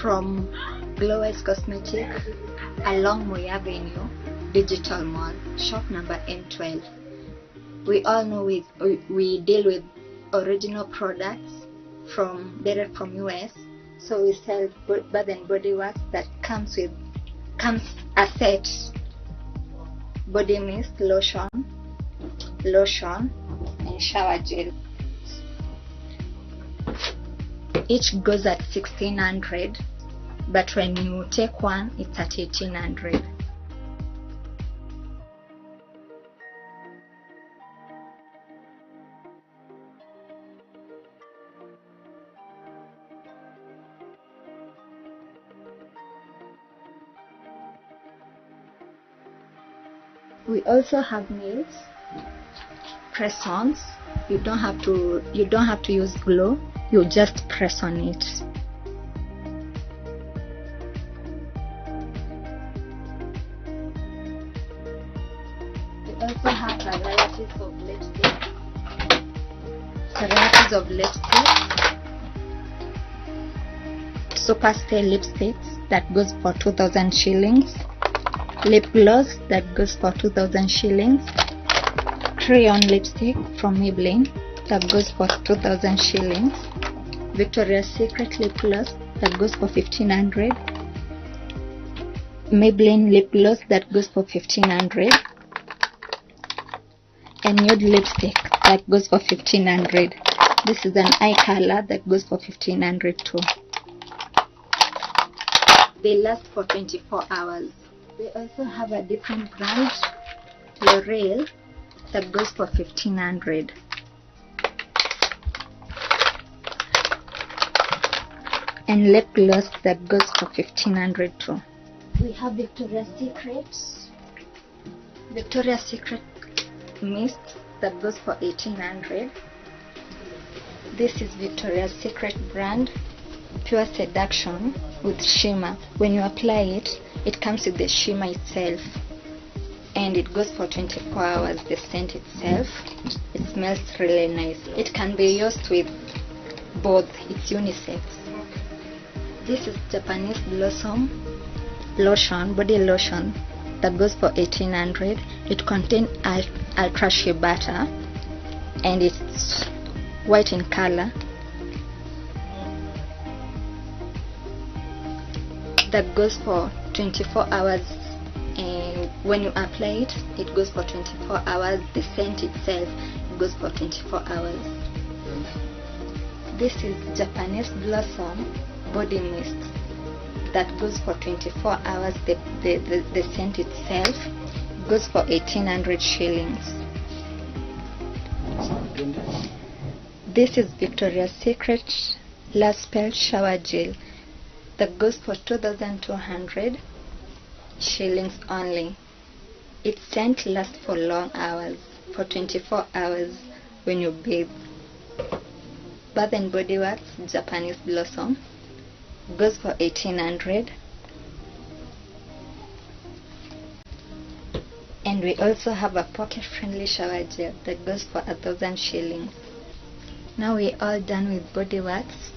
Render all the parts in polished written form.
from Glowest Cosmetics along Moy Avenue, Digital Mall, shop number M12. We all know we deal with original products direct from US, so we sell Bath and Body Works that comes a set: body mist, lotion, and shower gel. Each goes at 1600, but when you take one, it's at 1800. We also have nails, press-ons. You don't have to use glue. You just press on it. We also have varieties of lipsticks. Super Stay lipsticks that goes for 2,000 shillings. Lip gloss that goes for 2,000 shillings. Crayon lipstick from Maybelline that goes for 2,000 shillings. Victoria's Secret lip gloss that goes for 1,500. Maybelline lip gloss that goes for 1,500. And nude lipstick that goes for 1,500. This is an eye color that goes for 1,500 too. They last for 24 hours. We also have a different brand, L'Oreal, that goes for 1,500. And lip gloss that goes for 1,500 too. We have Victoria's Secret mist that goes for 1,800. This is Victoria's Secret brand, Pure Seduction with shimmer. When you apply it, it comes with the shimmer itself, and it goes for 24 hours. The scent itself, it smells really nice. It can be used with both. It's unisex. This is Japanese Blossom lotion, body lotion that goes for 1,800. It contains ultra shea butter, and it's white in color. That goes for 24 hours, and when you apply it, it goes for 24 hours. The scent itself goes for 24 hours. This is Japanese Blossom body mist that goes for 24 hours. The scent itself goes for 1,800 shillings. This is Victoria's Secret Last Spell shower gel that goes for 2,200 shillings only. Its scent lasts for long hours, for 24 hours when you bathe. Bath and Body Works Japanese Blossom goes for 1,800. And we also have a pocket-friendly shower gel that goes for 1,000 shillings. Now we're all done with Body Works,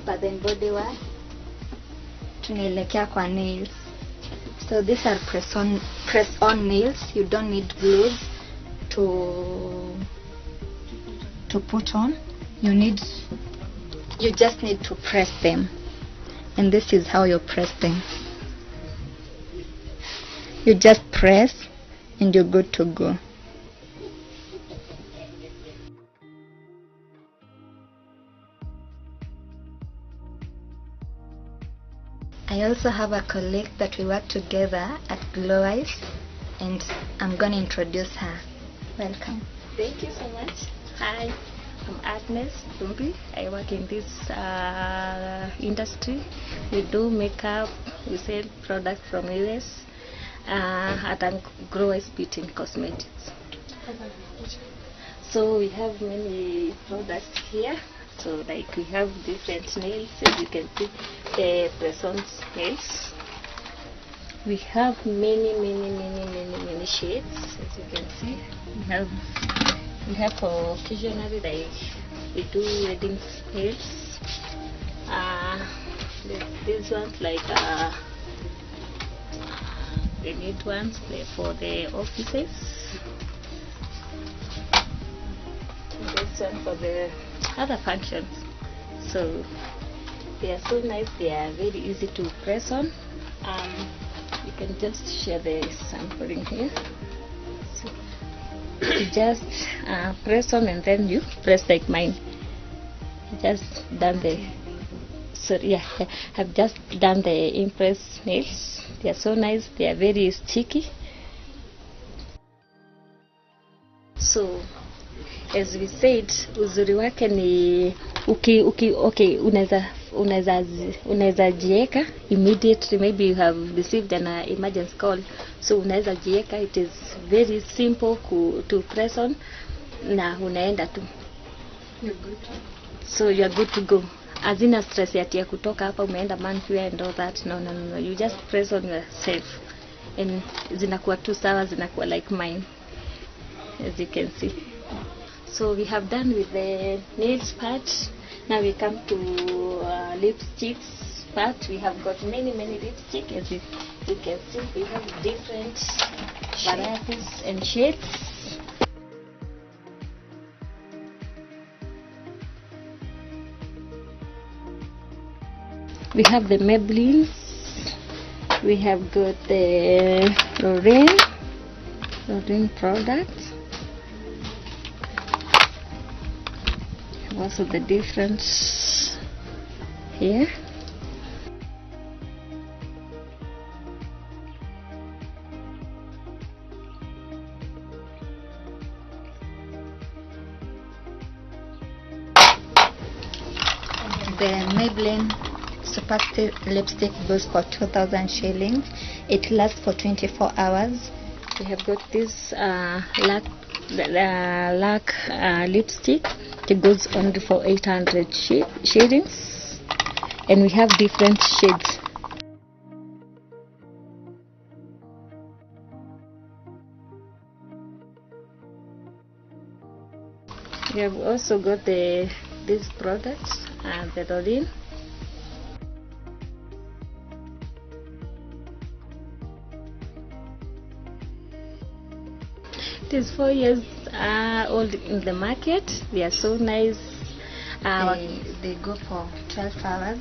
Bath and Body Works. Tunaelekea kwa nails. So these are press-on nails. You don't need glues to put on. You just need to press them, and this is how you press them. You just press and you're good to go. I also have a colleague that we work together at Glowest, and I'm going to introduce her. Welcome. Thank you so much. Hi, I'm Agnes Dumbi. I work in this industry. We do makeup, we sell products from US at Glowest Beauty and Cosmetics. So we have many products here. So like we have different nails, as you can see, the press-on nails. We have many shades, as you can see. We have for occasionally, like we do wedding nails. There's these ones like we need ones for the offices. This one for the other functions. So they are so nice. They are very easy to press on. You can just share the sampling here. So you just press on and then you press like mine. Just done the I've just done the impress nails. They are so nice. They are very sticky. So as we said, uzuri wake ni unaweza jieka immediately. Maybe you have received an emergency call, so unaweza jieka. It is very simple to press on na unaenda tu, so you are good to go. Azina stress ya kutoka hapa umeenda manfia and all that. No, you just press on yourself and zinakuwa tu sawa, zinakuwa like mine, as you can see. So we have done with the nails part. Now we come to lipsticks part. We have got many lipsticks. As you can see, we have different varieties and shades. We have the Maybellines. We have got the Lorraine products. Also the difference here. The Maybelline Super Lipstick goes for 2,000 shillings. It lasts for 24 hours. We have got this lac lipstick. It goes only for 800 shillings, and we have different shades. We have also got these products, the Lolwe. It is 4 years old in the market. They are so nice. They go for 12 hours.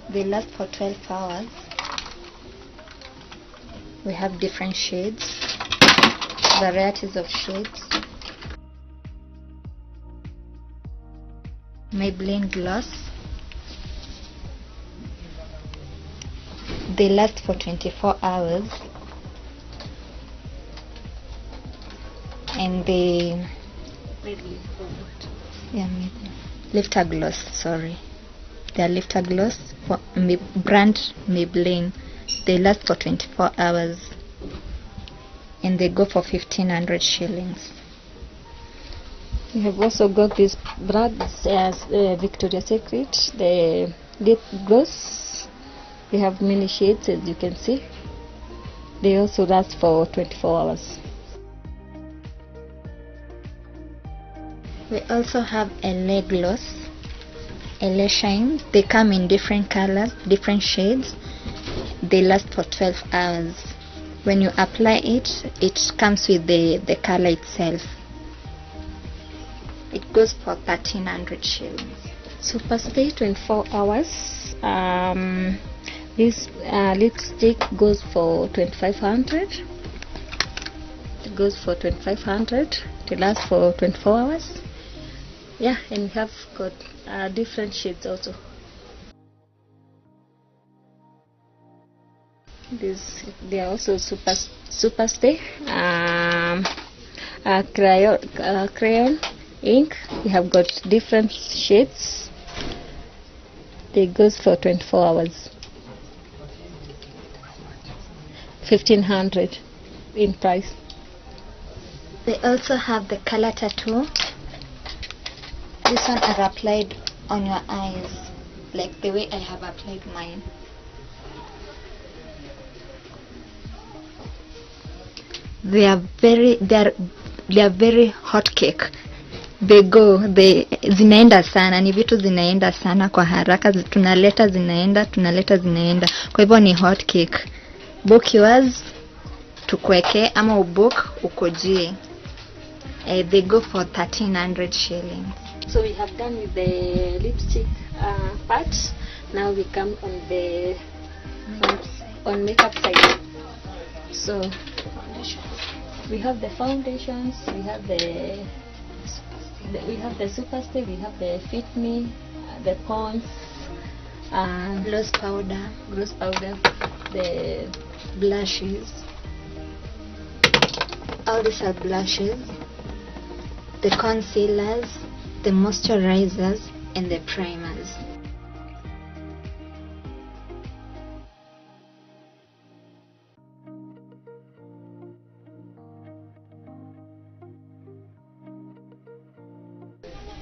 They last for 12 hours. We have different shades, varieties of shades. Maybelline Gloss. They last for 24 hours. And the lifter gloss, sorry, they are lifter gloss for brand Maybelline. They last for 24 hours and they go for 1,500 shillings. We have also got these brands as Victoria's Secret, the lip gloss. We have many shades, as you can see. They also last for 24 hours. We also have LA Gloss, LA Shine. They come in different colors, different shades. They last for 12 hours. When you apply it, it comes with the color itself. It goes for 1,300 shillings. Super Stay 24 hours. This lipstick goes for 2,500. It goes for 2,500. It lasts for 24 hours. Yeah, and we have got different shades also. They are also super stay crayon ink. We have got different shades. They goes for 24 hours. 1,500 in price. They also have the color tattoo. This one are applied on your eyes, like the way I have applied mine. They are very hot cake. zinaenda sana, ni vitu zinaenda sana kwa haraka, tunaleta zinaenda. Kwa hivyo ni hot cake. Book yours tukweke ama ubook ukojie. They go for 1300 shillings. So we have done with the lipstick part. Now we come on the on makeup side. So we have the foundations, we have the super stay, we have the Fit Me, the Pond's, gloss powder, the blushes. All these are blushes, the concealers, the moisturizers, and the primers.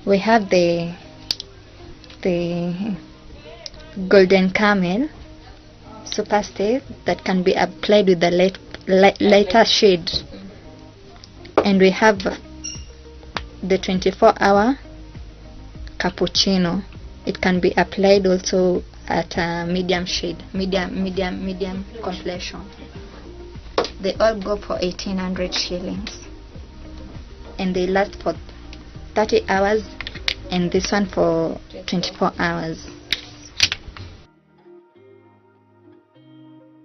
We have the golden camel super stay that can be applied with the lighter shade, and we have the 24-hour cappuccino. It can be applied also at a medium shade, medium complexion. They all go for 1800 shillings, and they last for 30 hours, and this one for 24 hours.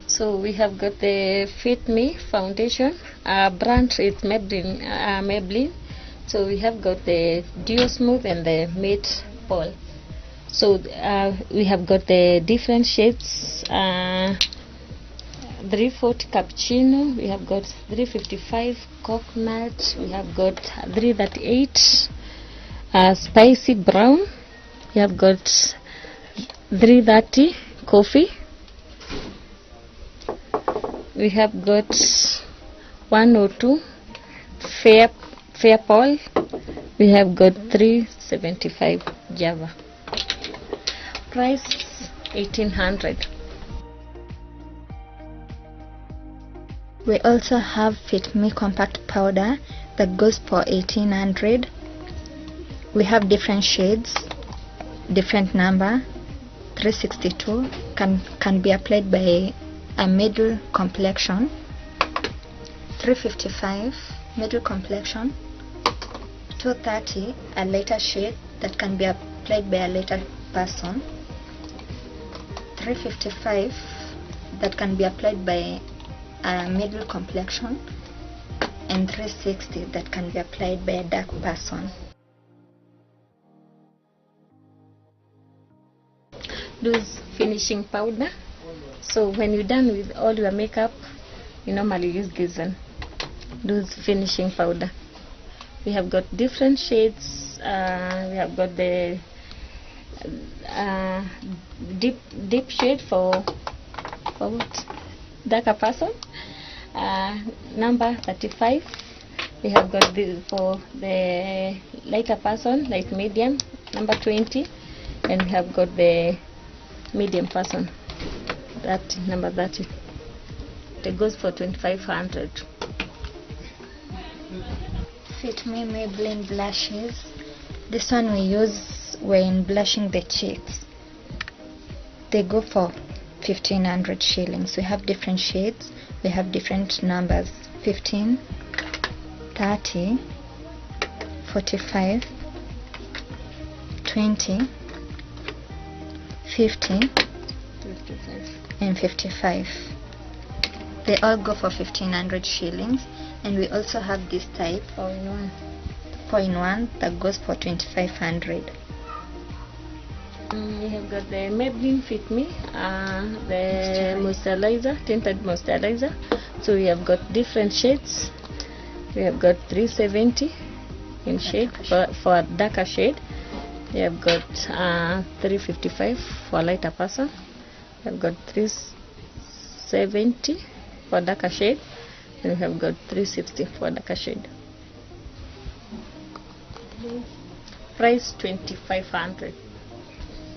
So we have got the Fit Me foundation. Our brand is Maybelline. So we have got the Duo Smooth and the Matte Pole. So we have got the different shades. 340 cappuccino. We have got 355 coconut. We have got 338 spicy brown. We have got 330 coffee. We have got 102 fair pole. We have got 375 Java. Price 1800. We also have Fit Me compact powder that goes for 1800. We have different shades, different number. 362 can be applied by a middle complexion. 355 middle complexion. 230 a lighter shade that can be applied by a lighter person. 355 that can be applied by a middle complexion, and 360 that can be applied by a dark person. Loose finishing powder. So when you're done with all your makeup, you normally use this one, loose finishing powder. We have got different shades. We have got the deep shade for what? Darker person. Number 35. We have got this for the lighter person, light medium, number 20, and we have got the medium person, that number 30. It goes for 2500. Fit Me Maybelline blushes. This one we use when blushing the cheeks. They go for 1500 shillings. We have different shades, we have different numbers: 15, 30, 45, 20, 50, 55. and 55. They all go for 1500 shillings. And we also have this type 4-in-1 that goes for 2500. We have got the Maybelline Fit Me, the moisturizer, tinted moisturizer. So we have got different shades. We have got 370 in shade for a darker shade. We have got 355 for a lighter person. We have got 370 for darker shade. And we have got 360 for darker shade. Price 2500.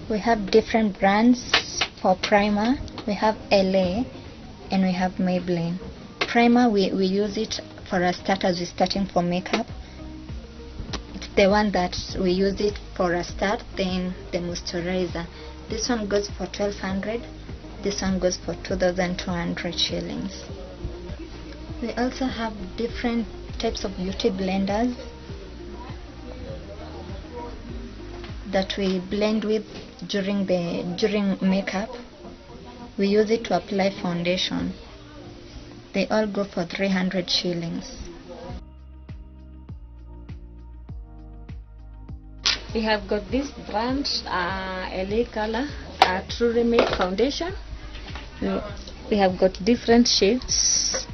We have different brands for primer. We have LA and we have Maybelline. Primer, we use it for our starters. We're starting for makeup. It the one that we use it for a start, then the moisturizer. This one goes for 1200, this one goes for 2200 shillings. We also have different types of beauty blenders that we blend with during makeup. We use it to apply foundation. They all go for 300 shillings. We have got this brand LA Color True Remake Foundation. We have got different shades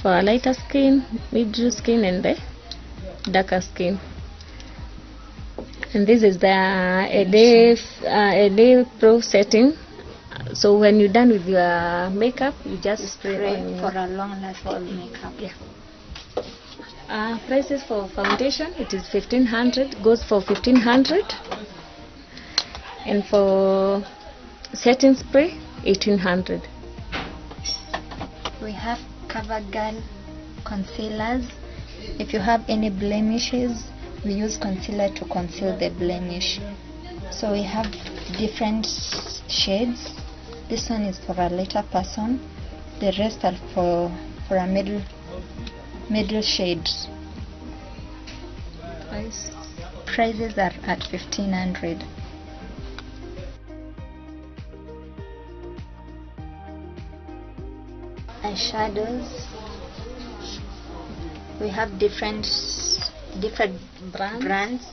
for a lighter skin, middle skin, and the darker skin. And this is the LA Pro setting. So when you're done with your makeup, you just spray on for a long-lasting makeup. Yeah. Prices for foundation, it is 1500, goes for 1500, and for setting spray 1800. We have CoverGirl concealers. If you have any blemishes, we use concealer to conceal the blemish. So we have different shades. This one is for a lighter person, the rest are for a middle shade. Prices are at 1500. Eyeshadows, we have different brands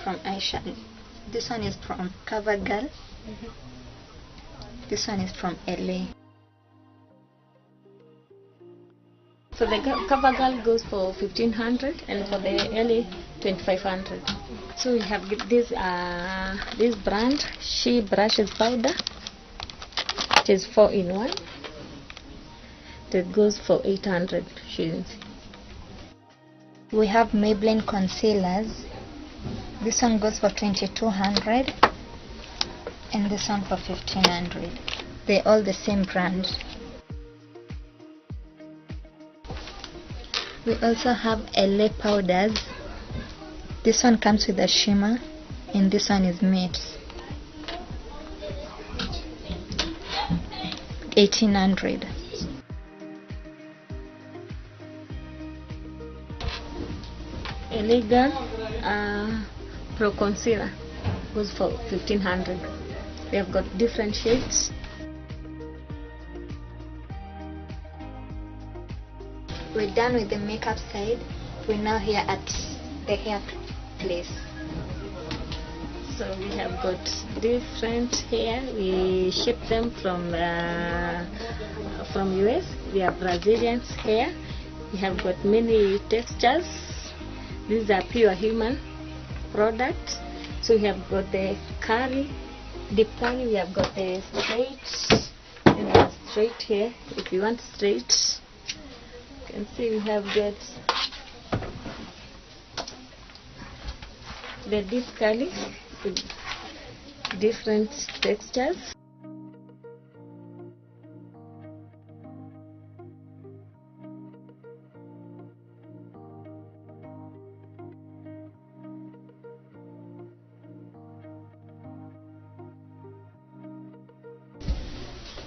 from eyeshadow. This one is from CoverGirl. This one is from LA. So the CoverGirl goes for 1500, and for the LA 2500. So we have this brand She Brushes Powder. It is 4-in-1. That goes for 800 shillings. We have Maybelline concealers. This one goes for 2200, and this one for 1500. They're all the same brand. We also have LA powders. This one comes with a shimmer, and this one is matte. 1800. LA Girl Pro Concealer goes for 1500. We have got different shades. We're done with the makeup side. We're now here at the hair place. So we have got different hair. We ship them from US. We have Brazilian hair. We have got many textures. These are pure human products. So we have got the curly, deep curly. We have got the straight, and the straight hair. If you want straight, you can see we have got the deep curly with different textures.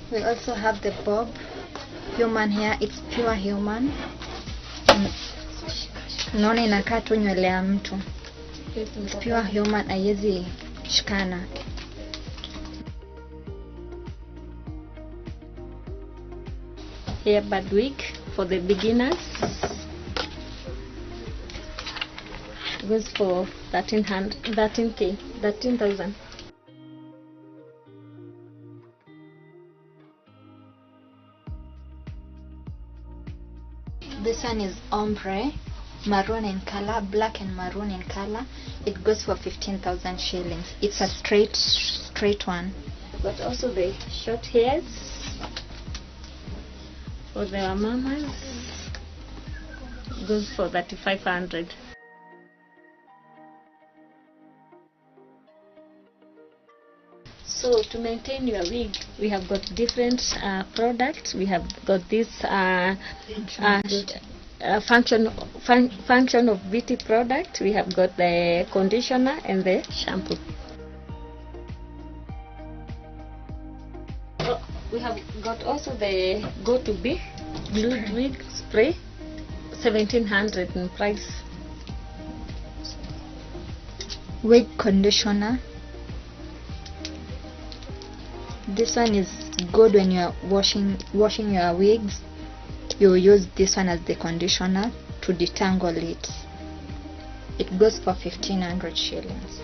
We also have the bob human hair. It's pure human. Naona inakaa tu nywele ya mtu. It's pure human, haiwezi shikana. Earbud wig for the beginners goes for 13,000. This one is ombre, maroon in color, black and maroon in color. It goes for 15,000 shillings. It's a straight one. But also the short hairs for the mamas goes for 3,500. So to maintain your wig, we have got different products. We have got this function of beauty product. We have got the conditioner and the shampoo. We have got also the go-to-be glued wig spray, 1700 in price. Wig conditioner. This one is good when you are washing your wigs. You use this one as the conditioner to detangle it. It goes for 1500 shillings.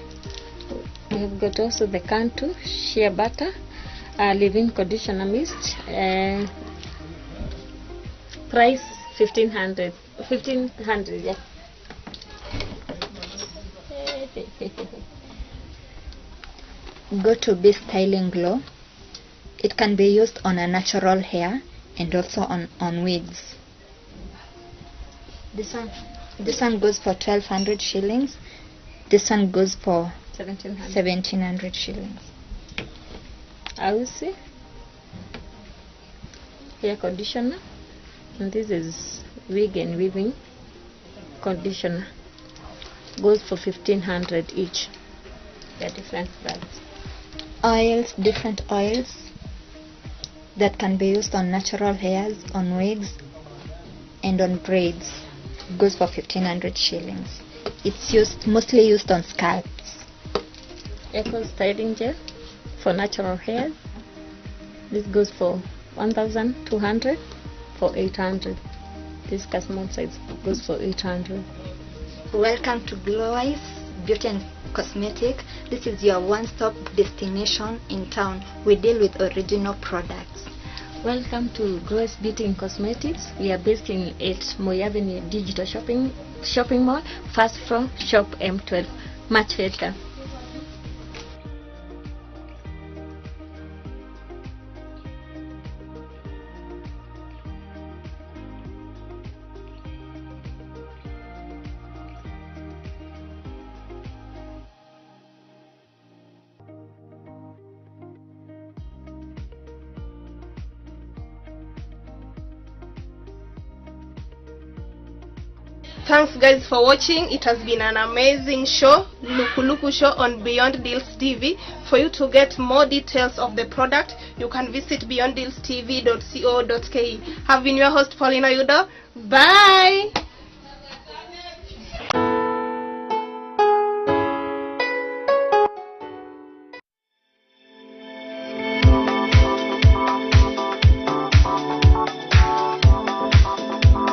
We have got also the Cantu shea butter leave-in conditioner mist, price 1500, yeah. Go-to-be styling glow. It can be used on a natural hair and also on wigs. This one goes for 1200 shillings. This one goes for 1700 shillings. I will see hair conditioner, and this is wig and weaving conditioner, goes for 1500 each. They're different brands. Oils, different oils that can be used on natural hairs, on wigs and on braids, goes for 1500 shillings. It's mostly used on scalps. Eco styling gel for natural hair, this goes for 1200 for 800. This small size goes for 800. Welcome to Glowest Beauty and Cosmetic. This is your one-stop destination in town. We deal with original products. Welcome to Glowest Beauty and Cosmetics. We are based in 8 Moi Avenue Digital Shopping Mall, first floor, shop M12. Much welcome. Thanks guys for watching. It has been an amazing show, Lukuluku show on Beyond Deals TV. For you to get more details of the product, you can visit beyonddealstv.co.ke. Have been your host Paulina Yudo. Bye.